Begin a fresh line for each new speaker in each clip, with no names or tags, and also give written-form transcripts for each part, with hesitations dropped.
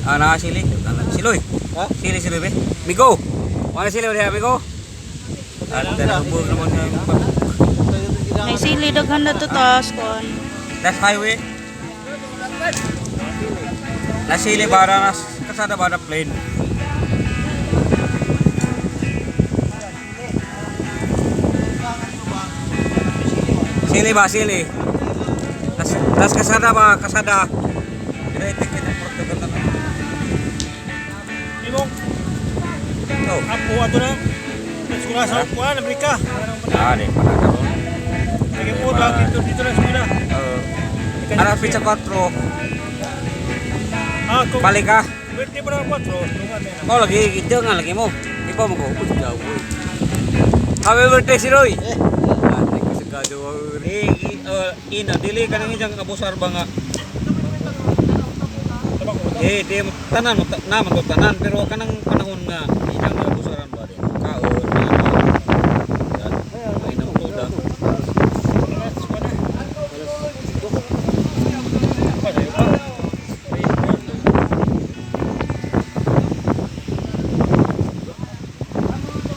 Ah, nakasili. Siloy.
Ha?
Sili be. Migo. Mana sili dia Migo? Ada nakabog naman yung
May sili daghan na to taas kon.
That's highway. Nasili bara nas kasada bara plane. Sili ba sili? Tas kasada ba kasada? Direkte kita protokol na.
Imong
Oh,
apo ato na. Sekolah sa kuan Amerika.
ada pada karon.
Lagi po lang dito na sekolah.
Ara pizza 4.
Ah, kung
Balik ka.
birthday pa na 4, lungan na.
Kau lagi gitu nga lagi mo. Di pa mo ko ubus jauh. Happy birthday si Roy. Ate ko sa kado. Ina dili kanang ijang abusar ba nga. Di tanan naman to tanan pero kanang panahon nga ijang abusaran ba din. Kaon. Ay nang tuda.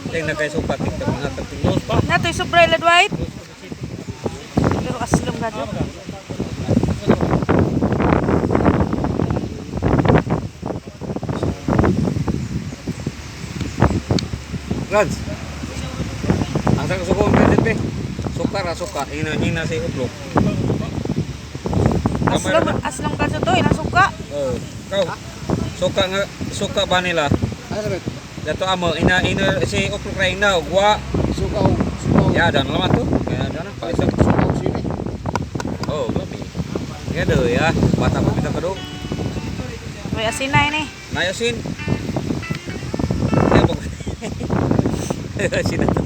Tingnan kay sukat TikTok nga tingnos pa.
Natoy sobra red white. Pero aslom gadyo.
Rans. Asa ko sukong gadget be. Suka. Ina si uplok.
Aslom gadyo to ilang suka.
Kau. Suka ba nila? Dato amo ina si uplok ra ina gua.
Suka.
Ya dan lamat tuh. Ya dan pa isa.
Sini.
Oh, lebih. Ya deh ya. Bata ko kita kedok.
May asinay ni.
Nayosin. Ya pokok. Sini tuh.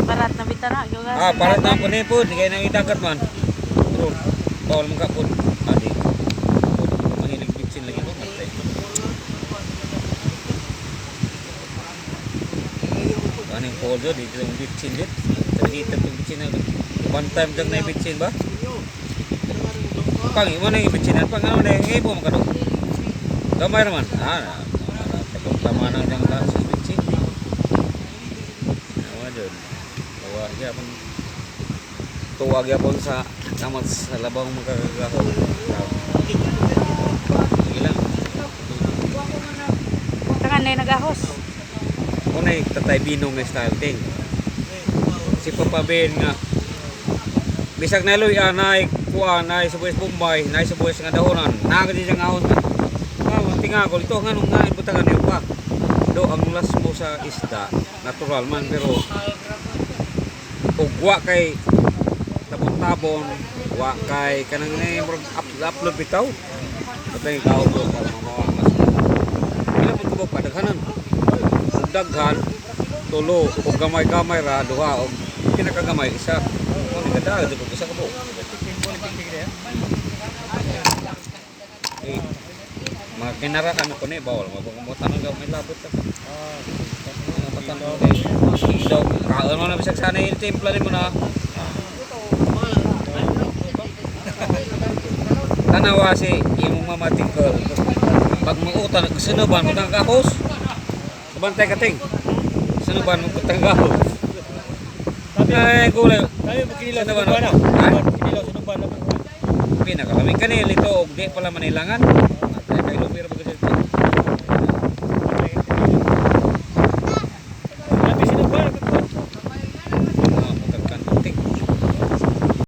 Barat na bitana yo guys.
Ah, parat na po ni po, di kay nang idagat man. Pero bawal man ka po. Adi. Mahilig bitsin lagi po matay. Kaning poldo di yung bitsin dit. Terhita pag bitsin na. One time jang na bitsin ba? Pang imo na ibitsin pang ano na ibo man kadto. Gamay naman. Tama nang jang sa bitsin. Waduh. Tuwag yapon sa namat sa labang magkakagaho. Sige lang.
Tangan na nagahos.
Kunay tatay binong na style ting. Si Papa Ben nga bisag na loy anay kuan nay sa buwis Bombay, nay sa buwis nga dahonan. Nagadi siyang ahon. Tinga ko ito nga nung nga ibutangan niyo pa. Do ang las mo sa isda, natural man pero ugwa kay tabon-tabon, wa kay kanang upload bitaw. Patay ka ko para mamawa mas. Ila pud ko padaghanan. Daghan tulo ug gamay-gamay ra duha og pinakagamay isa. Mo ni kada dito isa ka po. Makinara kami ko ni bawal mabubutan ng may labot ka. Daw kaon mo na bisag sana yung timpla ni mo na. Tanawa si imong mamatikol. Pag muutan sunuban mo tang kahos. Sabantay ka ting. Sunuban mo tang kahos. Ay gulay.
Tayo magkinilaw sa
Sunuban
nuban na.
Ha?
Kinilaw sa nuban na.
Pinakalamig kanil ito og di pala manilangan.